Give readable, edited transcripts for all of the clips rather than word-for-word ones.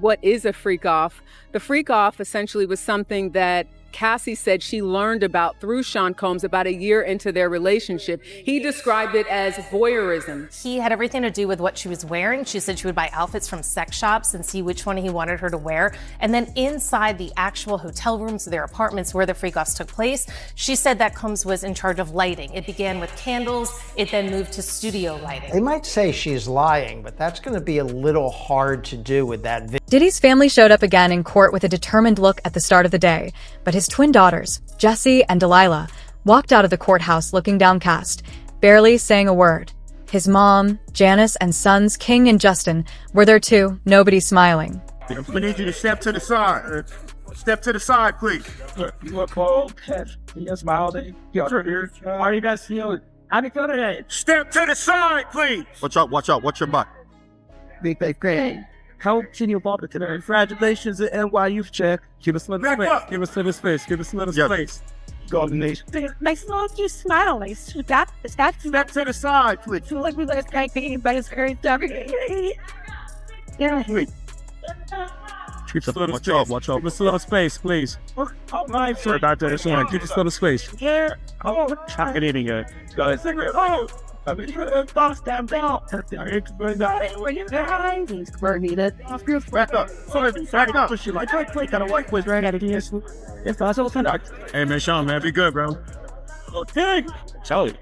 what is a freak off. The freak off essentially was something that Cassie said she learned about through Sean Combs about a year into their relationship. He described it as voyeurism. He had everything to do with what she was wearing. She said she would buy outfits from sex shops and see which one he wanted her to wear. And then inside the actual hotel rooms, their apartments where the freak-offs took place, she said that Combs was in charge of lighting. It began with candles. It then moved to studio lighting. They might say she's lying, but that's going to be a little hard to do with that video. Diddy's family showed up again in court with a determined look at the start of the day, but his twin daughters, Jessie and Delilah, walked out of the courthouse looking downcast, barely saying a word. His mom, Janice, and sons, King and Justin, were there too, nobody smiling. We need you to step to the side. Step to the side, please. You look cold. You smile. How are you guys feeling? How do you feel today? Step to the side, please. Watch out, watch out. Watch your butt. Big great. How can you evolve it today? Congratulations at NYU check. Give us a little space. Give us a little space. Give us a little space. Golden Nation. Nice little you smile. Nice. That's Step to the side, please. feel like we let guy thinking about his great stuff. Yeah. Keep us a little Watch space. out, watch out. Give us a little space, please. Oh my, sorry about that. Give us a little space. Here. Oh, Chuck it in again. Guys, oh. Boss down down. When you guys, he's burning it. Back up. Back up. Push you like got a white quiz right at it. Yes, possible tonight. Hey, man, Sean, man, be good, bro. Okay. Charlie.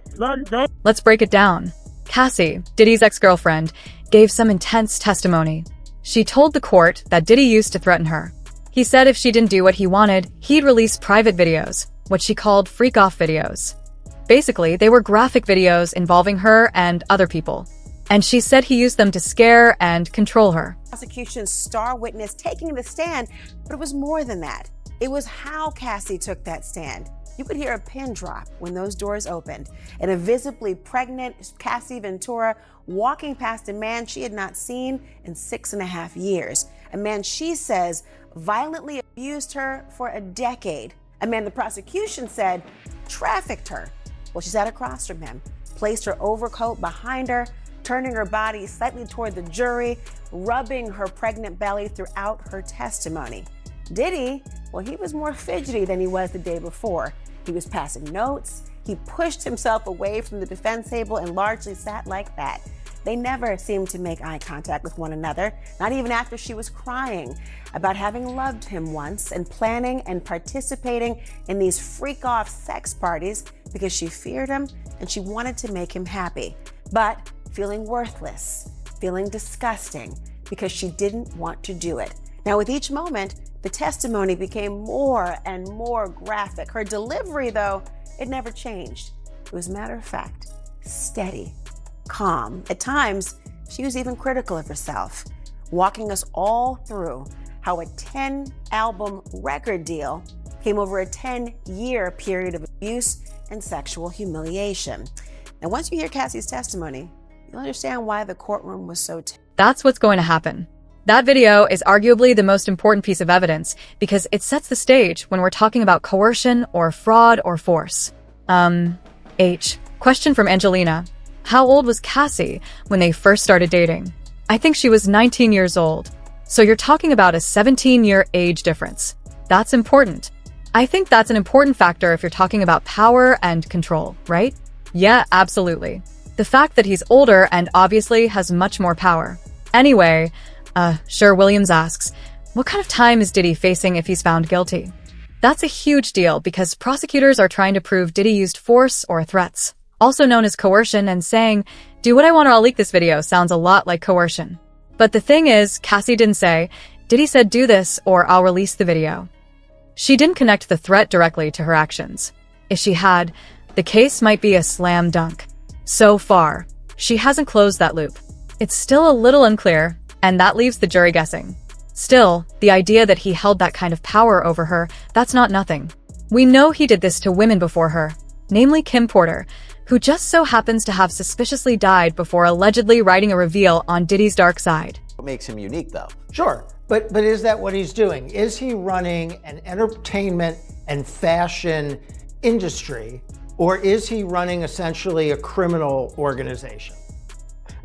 Let's break it down. Cassie, Diddy's ex-girlfriend, gave some intense testimony. She told the court that Diddy used to threaten her. He said if she didn't do what he wanted, he'd release private videos, what she called freak-off videos. Basically, they were graphic videos involving her and other people. And she said he used them to scare and control her. Prosecution's star witness taking the stand, but it was more than that. It was how Cassie took that stand. You could hear a pin drop when those doors opened, and a visibly pregnant Cassie Ventura walking past a man she had not seen in 6.5 years. A man she says violently abused her for a decade. A man the prosecution said trafficked her. Well, she sat across from him, placed her overcoat behind her, turning her body slightly toward the jury, rubbing her pregnant belly throughout her testimony. Diddy, well, he was more fidgety than he was the day before. He was passing notes. He pushed himself away from the defense table and largely sat like that. They never seemed to make eye contact with one another, not even after she was crying about having loved him once and planning and participating in these freak-off sex parties because she feared him and she wanted to make him happy, but feeling worthless, feeling disgusting because she didn't want to do it. Now, with each moment, the testimony became more and more graphic. Her delivery, though, it never changed. It was, matter of fact, steady, calm. At times, she was even critical of herself, walking us all through how a 10-album record deal came over a 10-year period of abuse and sexual humiliation. And once you hear Cassie's testimony, you'll understand why the courtroom was so tense. That's what's going to happen. That video is arguably the most important piece of evidence because it sets the stage when we're talking about coercion or fraud or force. Question from Angelina. How old was Cassie when they first started dating? I think she was 19 years old. So you're talking about a 17-year age difference. That's important. I think that's an important factor if you're talking about power and control, right? Yeah, absolutely. The fact that he's older and obviously has much more power. Anyway, Sure Williams asks, what kind of time is Diddy facing if he's found guilty? That's a huge deal because prosecutors are trying to prove Diddy used force or threats, also known as coercion, and saying, do what I want or I'll leak this video sounds a lot like coercion. But the thing is, Cassie didn't say, Diddy said do this or I'll release the video. She didn't connect the threat directly to her actions. If she had, the case might be a slam dunk. So far, she hasn't closed that loop. It's still a little unclear, and that leaves the jury guessing. Still, the idea that he held that kind of power over her, that's not nothing. We know he did this to women before her, namely Kim Porter, who just so happens to have suspiciously died before allegedly writing a reveal on Diddy's dark side. What makes him unique, though? Sure, but is that what he's doing? Is he running an entertainment and fashion industry, or is he running essentially a criminal organization?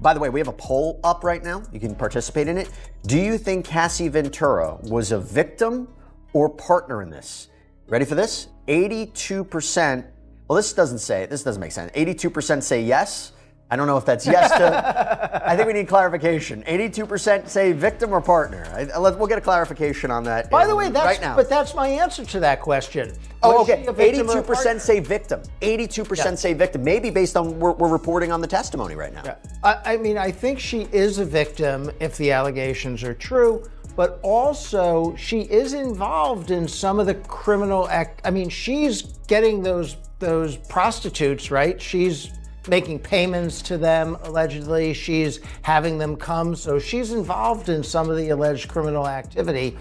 By the way, we have a poll up right now. You can participate in it. Do you think Cassie Ventura was a victim or partner in this? Ready for this? 82%. Well, this doesn't make sense. 82% say yes. I don't know if that's yes to, I think we need clarification. 82% say victim or partner. We'll get a clarification on that. By the way, right now. But that's my answer to that question. Oh, okay. 82% say victim. 82% say victim. Maybe based on we're reporting on the testimony right now. Yeah. I mean, I think she is a victim if the allegations are true, but also she is involved in some of the criminal act. I mean, she's getting those prostitutes, right? She's making payments to them, allegedly. She's having them come. So she's involved in some of the alleged criminal activity.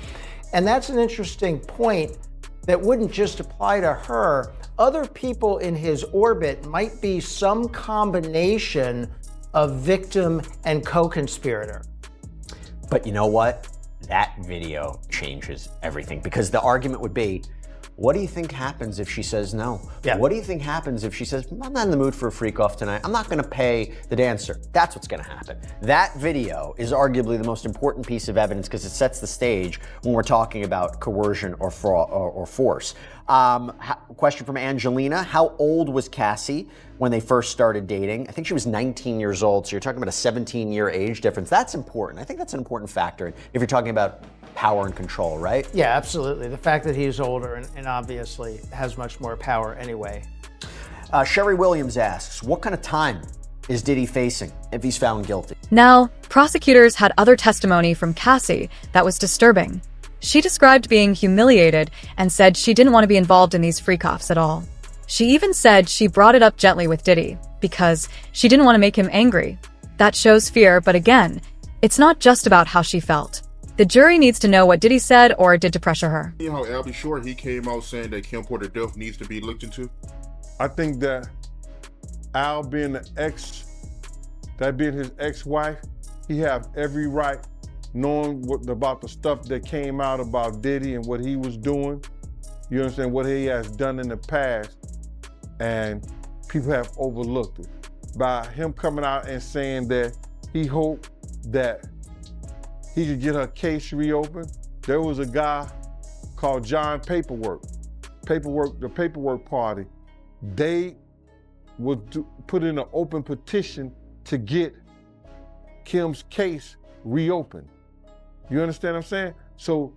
And that's an interesting point that wouldn't just apply to her. Other people in his orbit might be some combination of victim and co-conspirator. But you know what? That video changes everything, because the argument would be, what do you think happens if she says no? Yeah. What do you think happens if she says, I'm not in the mood for a freak off tonight. I'm not going to pay the dancer. That's what's going to happen. That video is arguably the most important piece of evidence because it sets the stage when we're talking about coercion or fraud or force. Question from Angelina. How old was Cassie when they first started dating? I think she was 19 years old. So you're talking about a 17-year age difference. That's important. I think that's an important factor if you're talking about power and control, right? Yeah, absolutely. The fact that he's older and obviously has much more power anyway. Sherry Williams asks, what kind of time is Diddy facing if he's found guilty? Now, prosecutors had other testimony from Cassie that was disturbing. She described being humiliated and said she didn't want to be involved in these freak-offs at all. She even said she brought it up gently with Diddy because she didn't want to make him angry. That shows fear, but again, it's not just about how she felt. The jury needs to know what Diddy said or did to pressure her. You know how Albie Shore, he came out saying that Kim Porter death needs to be looked into? I think that Al being his ex-wife, he have every right knowing about the stuff that came out about Diddy and what he was doing. You understand what he has done in the past, and people have overlooked it. By him coming out and saying that he hoped that he could get her case reopened. There was a guy called John Paperwork, the Paperwork Party. They would put in an open petition to get Kim's case reopened. You understand what I'm saying? So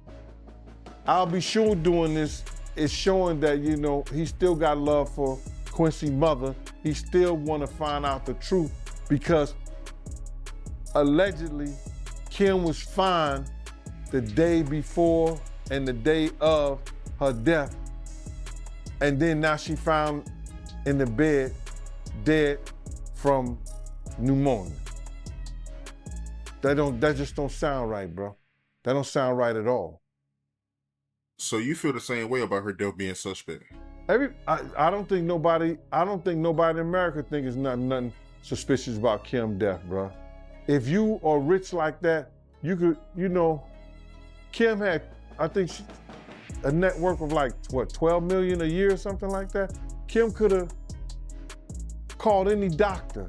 I'll be sure doing this is showing that, you know, he still got love for Quincy's mother. He still want to find out the truth because allegedly Kim was fine the day before and the day of her death. And then now she found in the bed dead from pneumonia. That just don't sound right, bro. That don't sound right at all. So you feel the same way about her death being suspect? I don't think nobody in America think it's nothing suspicious about Kim's death, bro. If you are rich like that, you could, you know, Kim had, I think, a net worth of like, what, 12 million a year or something like that? Kim could have called any doctor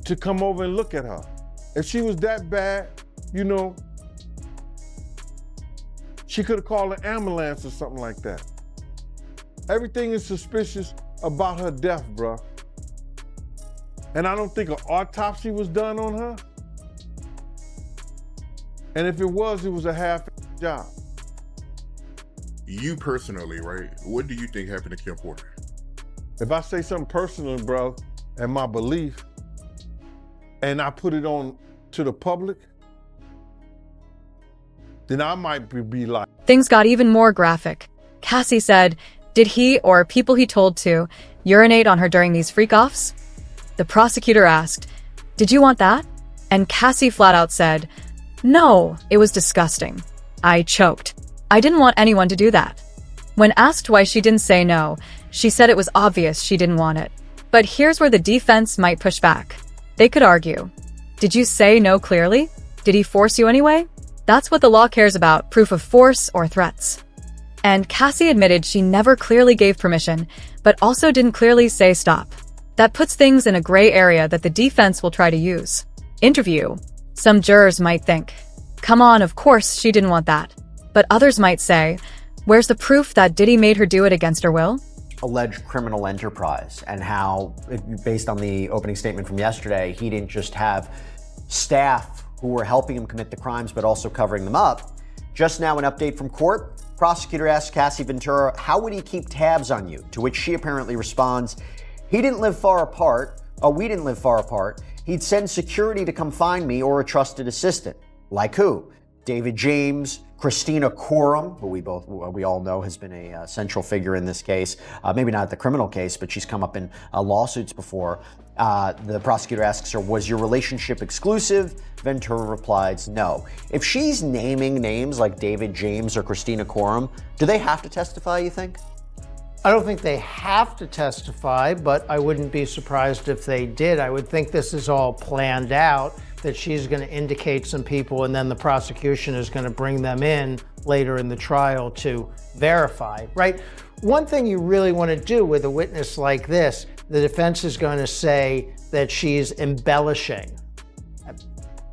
to come over and look at her. If she was that bad, you know, she could have called an ambulance or something like that. Everything is suspicious about her death, bro. And I don't think an autopsy was done on her. And if it was a half job. You personally, right? What do you think happened to Kim Porter? If I say something personal, bro, and my belief, and I put it on to the public, then I might be like... Things got even more graphic. Cassie said, did he or people he told to urinate on her during these freak-offs? The prosecutor asked, did you want that? And Cassie flat out said, no, it was disgusting. I choked. I didn't want anyone to do that. When asked why she didn't say no, she said it was obvious she didn't want it. But here's where the defense might push back. They could argue, did you say no clearly? Did he force you anyway? That's what the law cares about, proof of force or threats. And Cassie admitted she never clearly gave permission, but also didn't clearly say stop. That puts things in a gray area that the defense will try to use. Interview. Some jurors might think, come on, of course she didn't want that. But others might say, where's the proof that Diddy made her do it against her will? Alleged criminal enterprise, and how, based on the opening statement from yesterday, he didn't just have staff who were helping him commit the crimes, but also covering them up. Just now, an update from court. Prosecutor asked Cassie Ventura, how would he keep tabs on you? To which she apparently responds, he didn't live far apart. Oh, we didn't live far apart. He'd send security to come find me or a trusted assistant. Like who? David James, Christina Courtroom, who we all know has been a central figure in this case. Maybe not the criminal case, but she's come up in lawsuits before. The prosecutor asks her, was your relationship exclusive? Ventura replies, no. If she's naming names like David James or Christina Courtroom, do they have to testify, you think? I don't think they have to testify, but I wouldn't be surprised if they did. I would think this is all planned out, that she's going to indicate some people and then the prosecution is going to bring them in later in the trial to verify, right? One thing you really want to do with a witness like this, the defense is going to say that she's embellishing.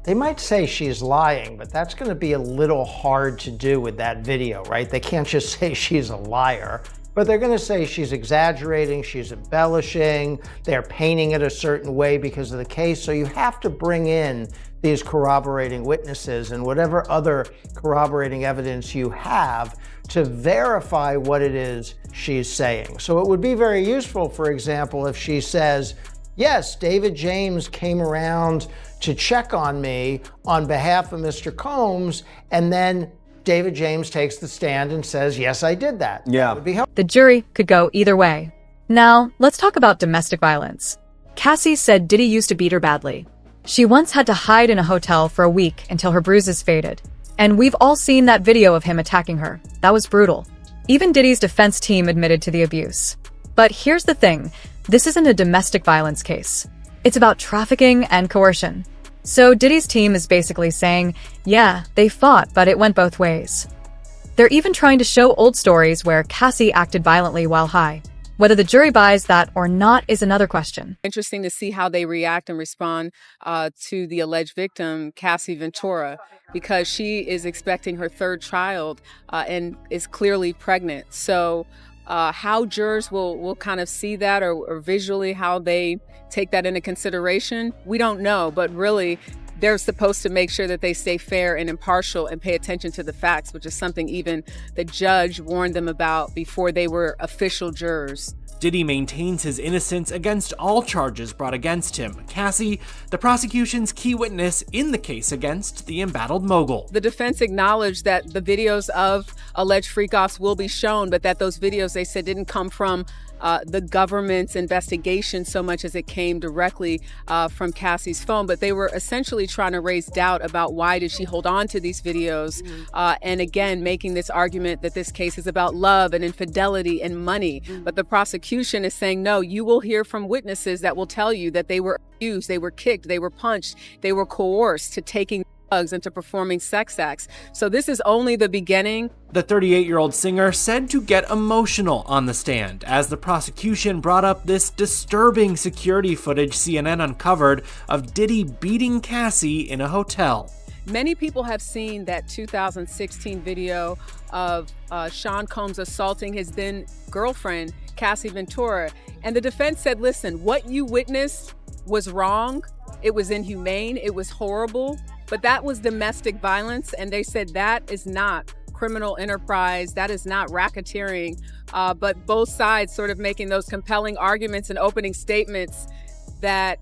They might say she's lying, but that's going to be a little hard to do with that video, right? They can't just say she's a liar. But they're going to say she's exaggerating, she's embellishing, they're painting it a certain way because of the case. So you have to bring in these corroborating witnesses and whatever other corroborating evidence you have to verify what it is she's saying. So it would be very useful, for example, if she says, yes, David James came around to check on me on behalf of Mr. Combs, and then David James takes the stand and says, yes, I did that. Yeah. That would be helpful. The jury could go either way. Now, let's talk about domestic violence. Cassie said Diddy used to beat her badly. She once had to hide in a hotel for a week until her bruises faded. And we've all seen that video of him attacking her. That was brutal. Even Diddy's defense team admitted to the abuse. But here's the thing. This isn't a domestic violence case. It's about trafficking and coercion. So Diddy's team is basically saying, yeah, they fought, but it went both ways. They're even trying to show old stories where Cassie acted violently while high. Whether the jury buys that or not is another question. Interesting to see how they react and respond to the alleged victim, Cassie Ventura, because she is expecting her third child and is clearly pregnant. So how jurors will kind of see that or visually how they take that into consideration, we don't know. But really, they're supposed to make sure that they stay fair and impartial and pay attention to the facts, which is something even the judge warned them about before they were official jurors. Diddy maintains his innocence against all charges brought against him. Cassie, the prosecution's key witness in the case against the embattled mogul. The defense acknowledged that the videos of alleged freak-offs will be shown, but that those videos, they said, didn't come from the government's investigation so much as it came directly from Cassie's phone. But they were essentially trying to raise doubt about why did she hold on to these videos, and again making this argument that this case is about love and infidelity and money. But the prosecution is saying, no, you will hear from witnesses that will tell you that they were abused, they were kicked, they were punched, they were coerced to taking drugs and to performing sex acts. So this is only the beginning. The 38-year-old singer said to get emotional on the stand as the prosecution brought up this disturbing security footage CNN uncovered of Diddy beating Cassie in a hotel. Many people have seen that 2016 video of Sean Combs assaulting his then girlfriend, Cassie Ventura. And the defense said, listen, what you witnessed was wrong. It was inhumane. It was horrible. But that was domestic violence. And they said that is not criminal enterprise. That is not racketeering. But both sides sort of making those compelling arguments and opening statements that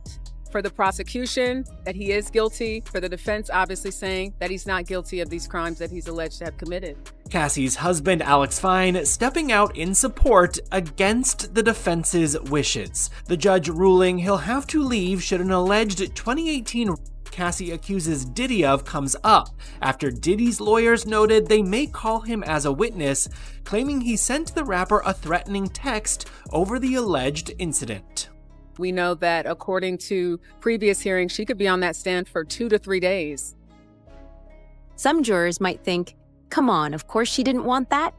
for the prosecution, that he is guilty. For the defense, obviously saying that he's not guilty of these crimes that he's alleged to have committed. Cassie's husband, Alex Fine, stepping out in support against the defense's wishes. The judge ruling he'll have to leave should an alleged 2018 Cassie accuses Diddy of comes up, after Diddy's lawyers noted they may call him as a witness, claiming he sent the rapper a threatening text over the alleged incident. We know that according to previous hearings, she could be on that stand for 2 to 3 days. Some jurors might think, come on, of course she didn't want that.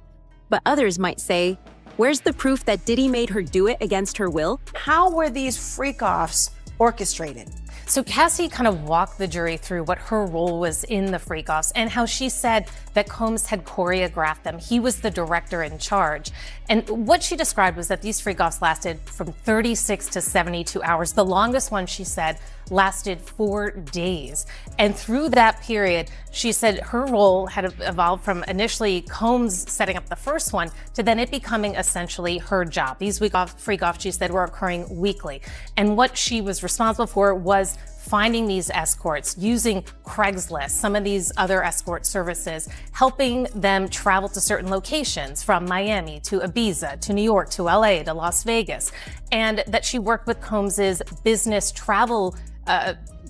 But others might say, Where's the proof that Diddy made her do it against her will? How were these freak-offs orchestrated? So Cassie kind of walked the jury through what her role was in the freak-offs and how she said that Combs had choreographed them. He was the director in charge. And what she described was that these freak-offs lasted from 36 to 72 hours. The longest one, she said, lasted 4 days. And through that period, she said her role had evolved from initially Combs setting up the first one to then it becoming essentially her job. These freak-offs, she said, were occurring weekly. And what she was responsible for was finding these escorts, using Craigslist, some of these other escort services, helping them travel to certain locations from Miami to Ibiza, to New York, to LA, to Las Vegas, and that she worked with Combs's business travel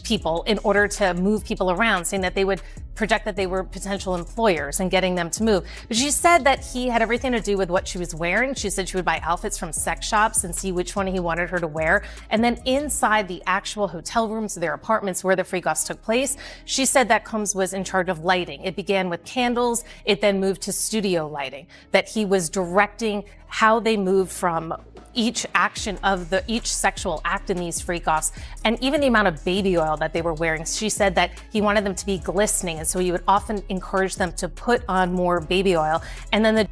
people in order to move people around, saying that they would project that they were potential employers and getting them to move. But she said that he had everything to do with what she was wearing. She said she would buy outfits from sex shops and see which one he wanted her to wear. And then inside the actual hotel rooms, their apartments where the freak-offs took place, she said that Combs was in charge of lighting. It began with candles. It then moved to studio lighting, that he was directing how they moved from each action of each sexual act in these freak-offs, and even the amount of baby oil that they were wearing. She said that he wanted them to be glistening, and so he would often encourage them to put on more baby oil. And then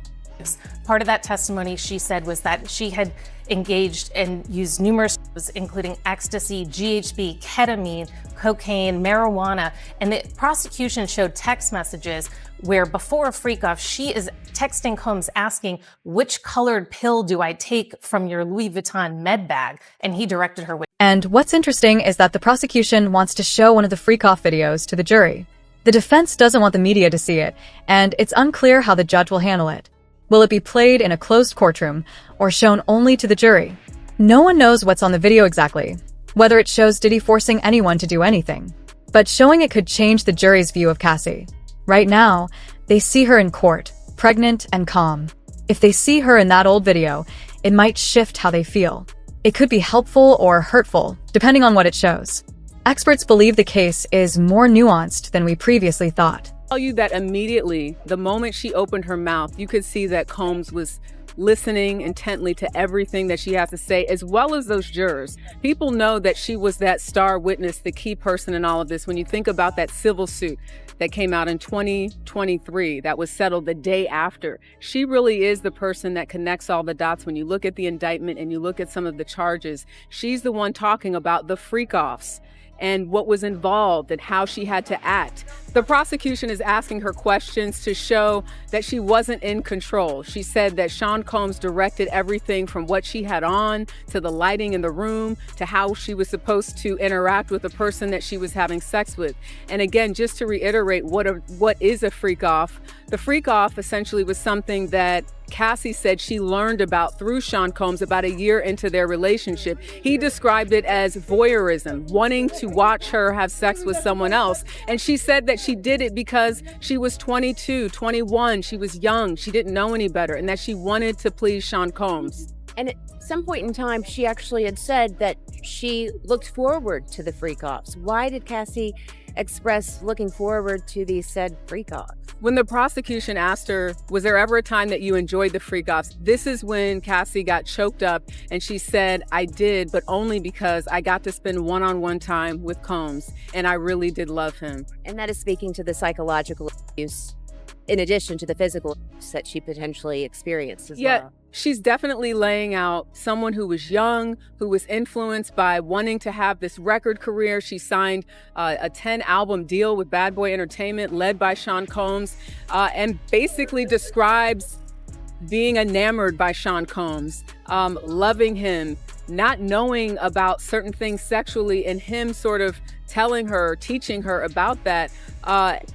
part of that testimony, she said, was that she had engaged and used numerous, including ecstasy, GHB, ketamine, cocaine, marijuana, and the prosecution showed text messages where before a freak-off, she is texting Combs asking, which colored pill do I take from your Louis Vuitton med bag? And he directed her with. And what's interesting is that the prosecution wants to show one of the freak-off videos to the jury. The defense doesn't want the media to see it, and it's unclear how the judge will handle it. Will it be played in a closed courtroom or shown only to the jury? No one knows what's on the video exactly, whether it shows Diddy forcing anyone to do anything. But showing it could change the jury's view of Cassie. Right now, they see her in court, pregnant and calm. If they see her in that old video, it might shift how they feel. It could be helpful or hurtful, depending on what it shows. Experts believe the case is more nuanced than we previously thought. Tell you that immediately, the moment she opened her mouth, you could see that Combs was listening intently to everything that she has to say, as well as those jurors. People know that she was that star witness, the key person in all of this. When you think about that civil suit that came out in 2023, that was settled the day after, she really is the person that connects all the dots. When you look at the indictment and you look at some of the charges, she's the one talking about the freak-offs and what was involved and how she had to act. The prosecution is asking her questions to show that she wasn't in control. She said that Sean Combs directed everything from what she had on to the lighting in the room to how she was supposed to interact with the person that she was having sex with. And again, just to reiterate what is a freak-off, the freak-off essentially was something that Cassie said she learned about through Sean Combs about a year into their relationship. He described it as voyeurism, wanting to watch her have sex with someone else. And she said that she did it because she was 22, 21. She was young. She didn't know any better, and that she wanted to please Sean Combs. And at some point in time, she actually had said that she looked forward to the freak-offs. Why did Cassie express looking forward to these said freak-offs? When the prosecution asked her, was there ever a time that you enjoyed the freak-offs? This is when Cassie got choked up and she said, I did, but only because I got to spend one-on-one time with Combs and I really did love him. And that is speaking to the psychological abuse in addition to the physical abuse that she potentially experienced as well. She's definitely laying out someone who was young, who was influenced by wanting to have this record career. She signed a 10-album deal with Bad Boy Entertainment, led by Sean Combs, and basically describes being enamored by Sean Combs, loving him, not knowing about certain things sexually, and him sort of telling her, teaching her about that.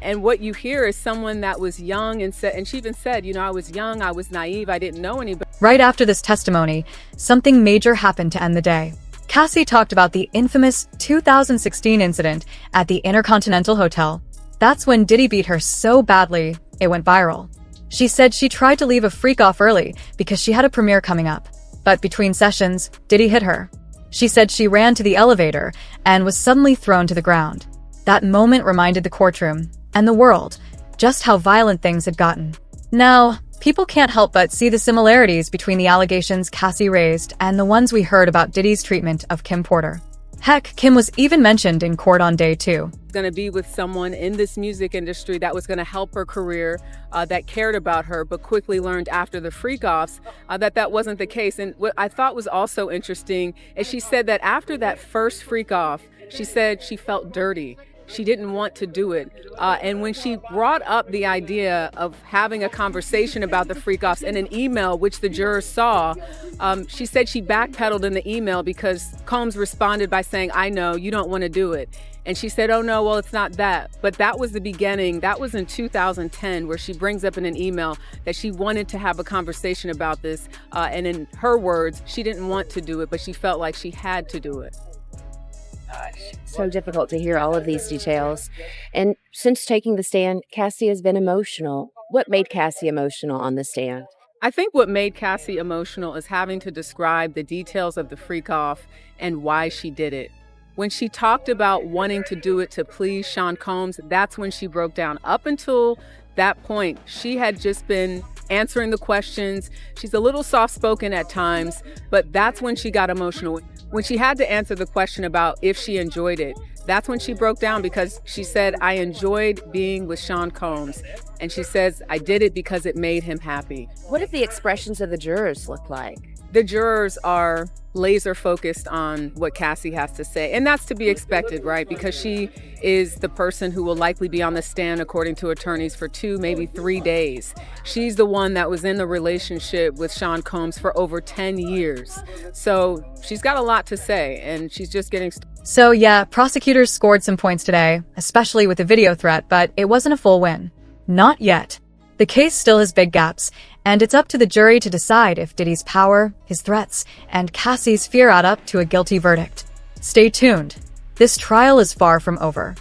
And what you hear is someone that was young and she even said, you know, I was young, I was naive, I didn't know any better. Right after this testimony, something major happened to end the day. Cassie talked about the infamous 2016 incident at the Intercontinental Hotel. That's when Diddy beat her so badly, it went viral. She said she tried to leave a freak-off early because she had a premiere coming up. But between sessions, Diddy hit her. She said she ran to the elevator and was suddenly thrown to the ground. That moment reminded the courtroom and the world just how violent things had gotten. Now, People can't help but see the similarities between the allegations Cassie raised and the ones we heard about Diddy's treatment of Kim Porter. Heck, Kim was even mentioned in court on day 2. Going to be with someone in this music industry that was going to help her career, that cared about her, but quickly learned after the freak-offs that wasn't the case. And what I thought was also interesting is she said that after that first freak-off, she said she felt dirty. She didn't want to do it. And when she brought up the idea of having a conversation about the freak-offs in an email, which the jurors saw, she said she backpedaled in the email because Combs responded by saying, "I know, you don't want to do it." And she said, "Oh no, well, it's not that." But that was the beginning. That was in 2010, where she brings up in an email that she wanted to have a conversation about this. And in her words, she didn't want to do it, but she felt like she had to do it. So difficult to hear all of these details. And since taking the stand, Cassie has been emotional. What made Cassie emotional on the stand? I think what made Cassie emotional is having to describe the details of the freak-off and why she did it. When she talked about wanting to do it to please Sean Combs, that's when she broke down. Up until that point, she had just been answering the questions. She's a little soft-spoken at times, but that's when she got emotional. When she had to answer the question about if she enjoyed it, that's when she broke down, because she said, "I enjoyed being with Sean Combs." And she says, "I did it because it made him happy." What did the expressions of the jurors look like? The jurors are laser focused on what Cassie has to say. And that's to be expected, right? Because she is the person who will likely be on the stand, according to attorneys, for 2, maybe 3 days. She's the one that was in the relationship with Sean Combs for over 10 years. So she's got a lot to say, and she's just getting started. So yeah, prosecutors scored some points today, especially with the video threat, but it wasn't a full win. Not yet. The case still has big gaps, and it's up to the jury to decide if Diddy's power, his threats, and Cassie's fear add up to a guilty verdict. Stay tuned. This trial is far from over.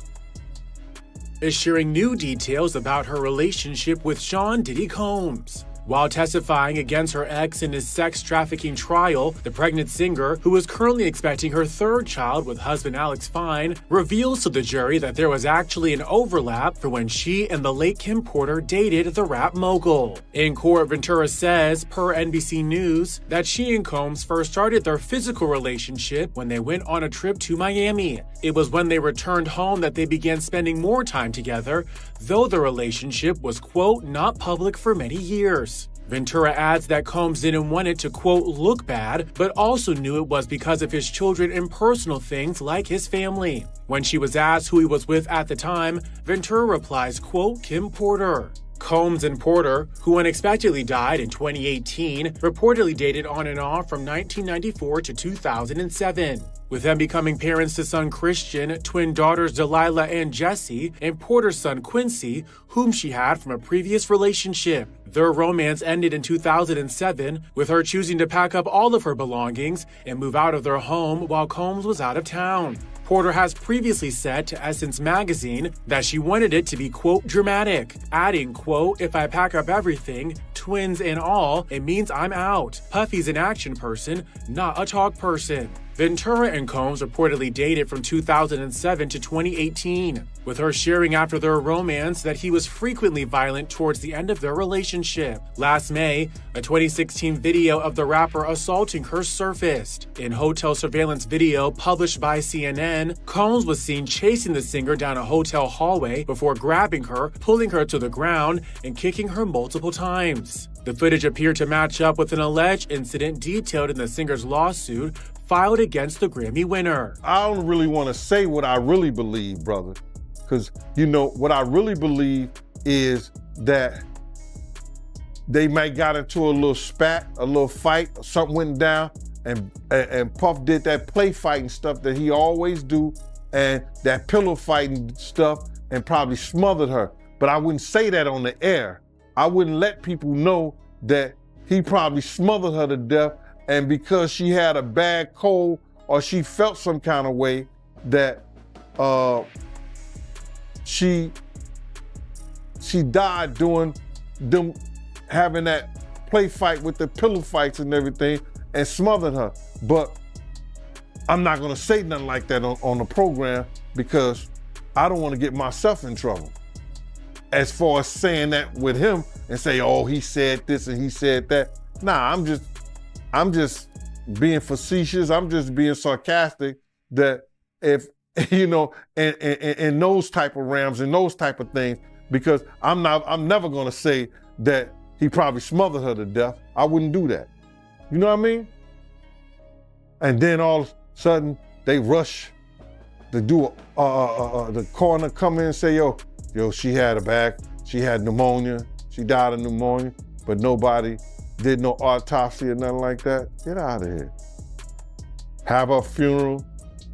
Is sharing new details about her relationship with Sean Diddy Combs. While testifying against her ex in his sex trafficking trial, the pregnant singer, who is currently expecting her 3rd child with husband Alex Fine, reveals to the jury that there was actually an overlap for when she and the late Kim Porter dated the rap mogul. In court, Ventura says, per NBC News, that she and Combs first started their physical relationship when they went on a trip to Miami. It was when they returned home that they began spending more time together, though the relationship was, quote, not public for many years. Ventura adds that Combs didn't want it to, quote, look bad, but also knew it was because of his children and personal things like his family. When she was asked who he was with at the time, Ventura replies, quote, Kim Porter. Combs and Porter, who unexpectedly died in 2018, reportedly dated on and off from 1994 to 2007. With them becoming parents to son Christian, twin daughters Delilah and Jesse, and Porter's son Quincy, whom she had from a previous relationship. Their romance ended in 2007, with her choosing to pack up all of her belongings and move out of their home while Combs was out of town. Porter has previously said to Essence magazine that she wanted it to be, quote, dramatic, adding, quote, if I pack up everything, twins and all, it means I'm out. Puffy's an action person, not a talk person. Ventura and Combs reportedly dated from 2007 to 2018, with her sharing after their romance that he was frequently violent towards the end of their relationship. Last May, a 2016 video of the rapper assaulting her surfaced. In hotel surveillance video published by CNN, Combs was seen chasing the singer down a hotel hallway before grabbing her, pulling her to the ground, and kicking her multiple times. The footage appeared to match up with an alleged incident detailed in the singer's lawsuit filed against the Grammy winner. I don't really want to say what I really believe, brother, because, you know, what I really believe is that they might got into a little spat, a little fight, something went down, and Puff did that play fighting stuff that he always do, and that pillow fighting stuff, and probably smothered her. But I wouldn't say that on the air. I wouldn't let people know that he probably smothered her to death, and because she had a bad cold or she felt some kind of way that she died doing them having that play fight with the pillow fights and everything and smothered her. But I'm not gonna say nothing like that on the program because I don't want to get myself in trouble as far as saying that with him and say, oh, he said this and he said that. Nah, I'm just being facetious. I'm just being sarcastic that if, you know, in those type of realms and those type of things, because I'm never gonna say that he probably smothered her to death. I wouldn't do that. You know what I mean? And then all of a sudden they rush to do the coroner come in and say, yo, she had pneumonia, she died of pneumonia, but nobody did no autopsy or nothing like that. Get out of here. Have her funeral,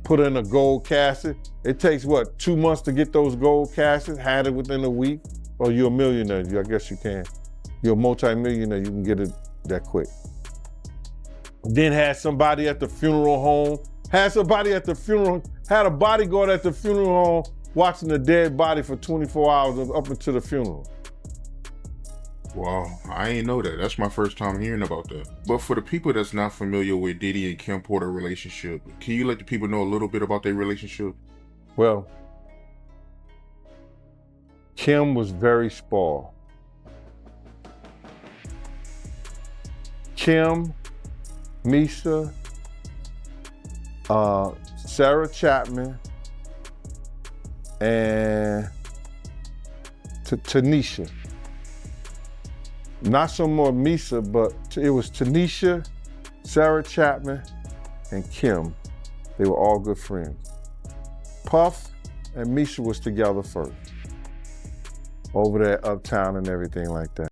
put her in a gold casket. It takes what, 2 months to get those gold caskets, had it within a week? Or you're a millionaire, I guess you can. You're a multi-millionaire, you can get it that quick. Then had somebody at the funeral home, had a bodyguard at the funeral home watching the dead body for 24 hours up until the funeral. Wow, I ain't know that. That's my first time hearing about that. But for the people that's not familiar with Diddy and Kim Porter relationship, can you let the people know a little bit about their relationship? Well, Kim was very spoiled. Kim, Misha, Sarah Chapman, and Tanisha. Not so more Misha, but it was Tanisha, Sarah Chapman, and Kim. They were all good friends. Puff and Misha was together first, over there uptown and everything like that.